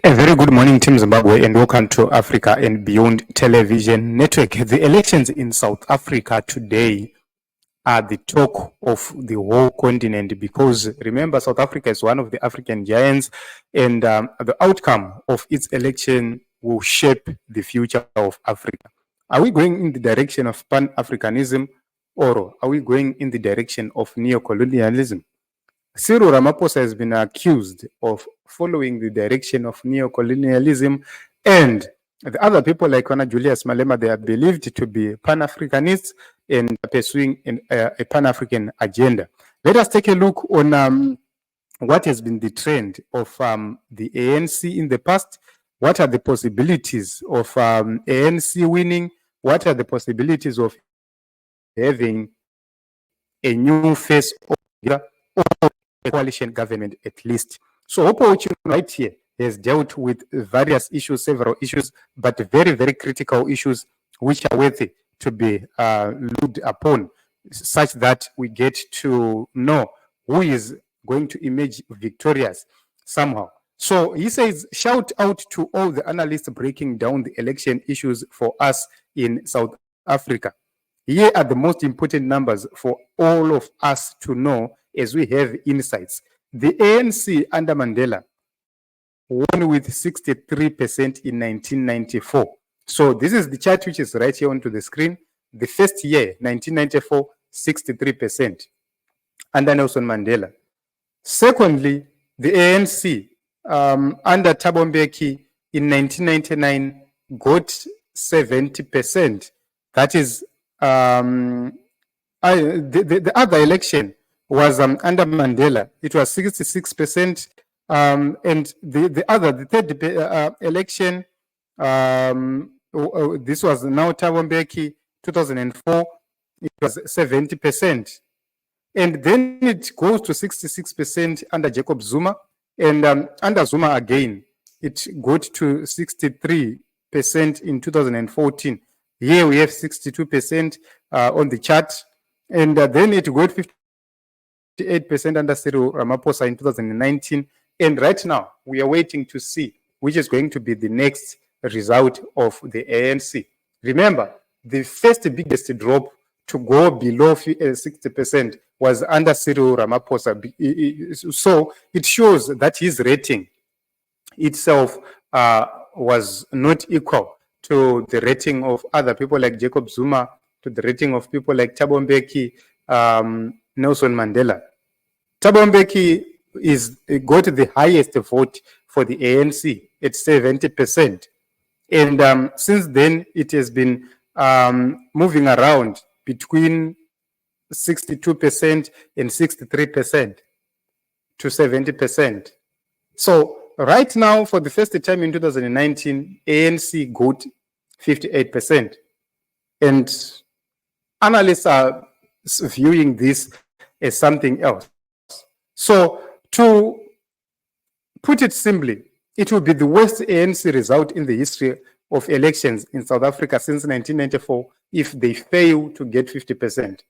A very good morning, Team Zimbabwe, and welcome to Africa and Beyond Television Network. The elections in South Africa today are the talk of the whole continent because remember, South Africa is one of the African giants, and the outcome of its election will shape the future of Africa. Are we going in the direction of Pan-Africanism, or are we going in the direction of neocolonialism? Cyril Ramaphosa has been accused of following the direction of neocolonialism, and the other people like Julius Malema, they are believed to be Pan-Africanists and pursuing a Pan-African agenda. Let us take a look on what has been the trend of the ANC in the past. What are the possibilities of ANC winning? What are the possibilities of having a new face of a coalition government at least? So Opposition right here has dealt with various issues, several issues, but very, very critical issues which are worthy to be looked upon, such that we get to know who is going to emerge victorious somehow. So he says, shout out to all the analysts breaking down the election issues for us in South Africa. Here are the most important numbers for all of us to know as we have insights. The ANC under Mandela won with 63% in 1994. So this is the chart which is right here onto the screen. The first year, 1994, 63% under Nelson Mandela. Secondly, the ANC under Thabo Mbeki in 1999 got 70%. That is the other election was under Mandela. It was 66%. And the third election, this was now Thabo Mbeki, 2004, it was 70%. And then it goes to 66% under Jacob Zuma. And under Zuma again, it got to 63% in 2014. Here we have 62% on the chart. And then it got 58% under Cyril Ramaphosa in 2019. And right now, we are waiting to see which is going to be the next result of the ANC. Remember, the first biggest drop to go below 60% was under Cyril Ramaphosa. So it shows that his rating itself was not equal to the rating of other people like Jacob Zuma, to the rating of people like Thabo Mbeki, Nelson Mandela. Thabo Mbeki got the highest vote for the ANC at 70%. And since then, it has been moving around between 62% and 63% to 70%. So right now, for the first time in 2019, ANC got 58%. And analysts are viewing this as something else. So to put it simply, it will be the worst ANC result in the history of elections in South Africa since 1994 if they fail to get 50%.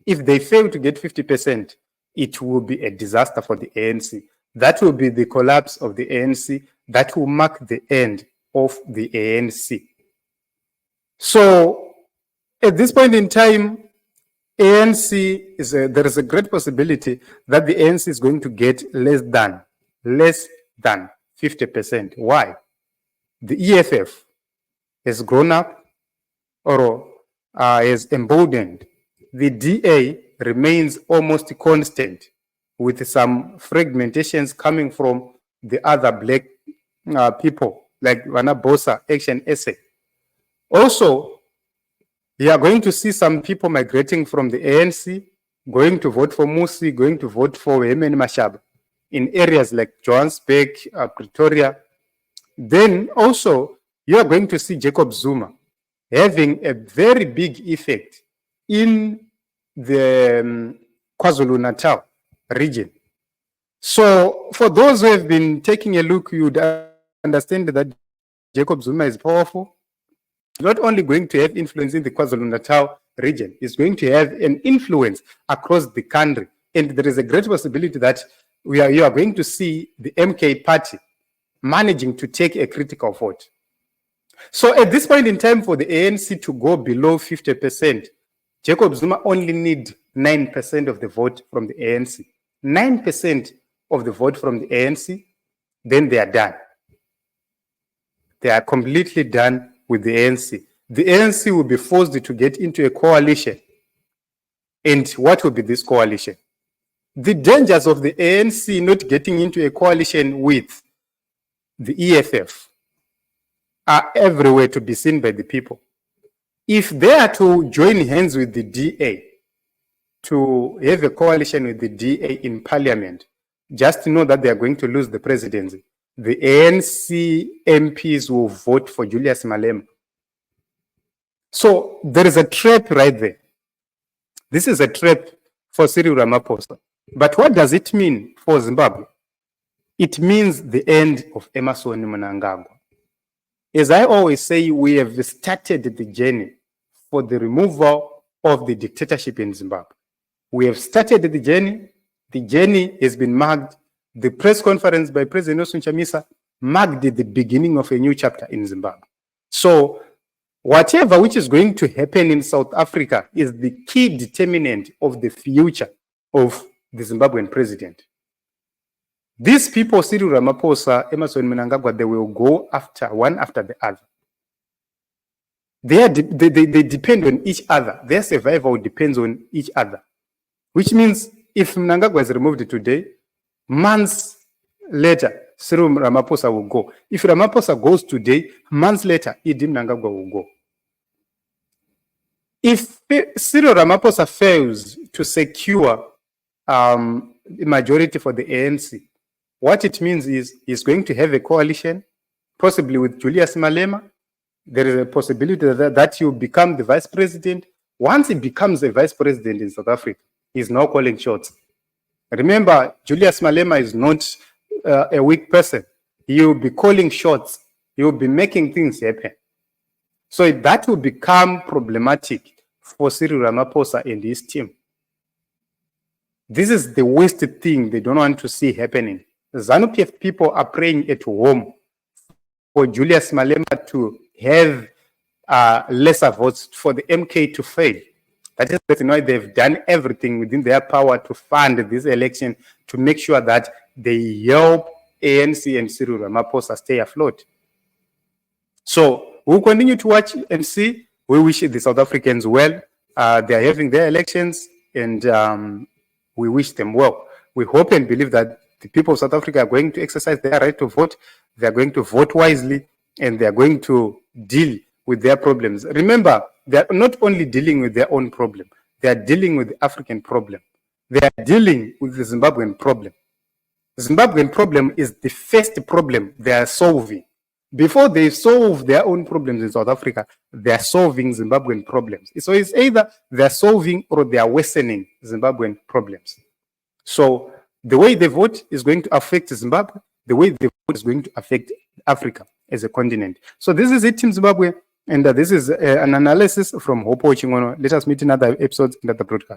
If they fail to get 50%, it will be a disaster for the ANC. That will be the collapse of the ANC. That will mark the end of the ANC. So at this point in time, there is a great possibility that the ANC is going to get less than 50%. Why? The EFF has grown up or has emboldened. The DA remains almost constant with some fragmentations coming from the other black people like Bosa, Action SA. Also, you are going to see some people migrating from the ANC, going to vote for Musi, going to vote for Hemen Mashaba in areas like Johannesburg, Pretoria. Then also, you are going to see Jacob Zuma having a very big effect in the KwaZulu-Natal region. So for those who have been taking a look, you would understand that Jacob Zuma is powerful. Not only going to have influence in the KwaZulu-Natal region, it's going to have an influence across the country. And there is a great possibility that you are going to see the MK party managing to take a critical vote. So at this point in time, for the ANC to go below 50%, Jacob Zuma only need 9% of the vote from the ANC. 9% of the vote from the ANC, then they are done. They are completely done with the ANC. The ANC will be forced to get into a coalition. And what will be this coalition? The dangers of the ANC not getting into a coalition with the EFF are everywhere to be seen by the people. If they are to join hands with the DA, to have a coalition with the DA in parliament, just to know that they are going to lose the presidency, the ANC MPs will vote for Julius Malema. So there is a trap right there. This is a trap for Cyril Ramaphosa. But what does it mean for Zimbabwe? It means the end of Emmerson Mnangagwa. As I always say, we have started the journey for the removal of the dictatorship in Zimbabwe. We have started the journey. The journey has been marked. The press conference by President Nelson Chamisa marked the beginning of a new chapter in Zimbabwe. So whatever which is going to happen in South Africa is the key determinant of the future of the Zimbabwean president. These people, Cyril Ramaphosa, Emmerson Mnangagwa, they will go after one after the other. They depend on each other. Their survival depends on each other. Which means if Mnangagwa is removed today, months later, Cyril Ramaphosa will go. If Ramaphosa goes today, months later, Idi Mnangagwa will go. If Cyril Ramaphosa fails to secure the majority for the ANC, what it means is he's going to have a coalition, possibly with Julius Malema. There is a possibility that he will become the vice president. Once he becomes a vice president in South Africa, he's now calling shots. Remember, Julius Malema is not a weak person. He will be calling shots. He will be making things happen. So that will become problematic for Cyril Ramaphosa and his team. This is the worst thing they don't want to see happening. The ZANU-PF people are praying at home for Julius Malema to have lesser votes, for the MK to fail. That is the reason why they've done everything within their power to fund this election, to make sure that they help ANC and Cyril Ramaphosa stay afloat. So we'll continue to watch and see. We wish the South Africans well. They are having their elections, and we wish them well. We hope and believe that the people of South Africa are going to exercise their right to vote. They are going to vote wisely, and they are going to deal with their problems. Remember, they are not only dealing with their own problem, they are dealing with the African problem. They are dealing with the Zimbabwean problem. The Zimbabwean problem is the first problem they are solving. Before they solve their own problems in South Africa, they are solving Zimbabwean problems. So it's either they are solving or they are worsening Zimbabwean problems. So the way they vote is going to affect Zimbabwe. The way they vote is going to affect Africa as a continent. So this is it, Team Zimbabwe. And this is an analysis from Hopo Chingono. Let us meet in other episodes in the broadcast.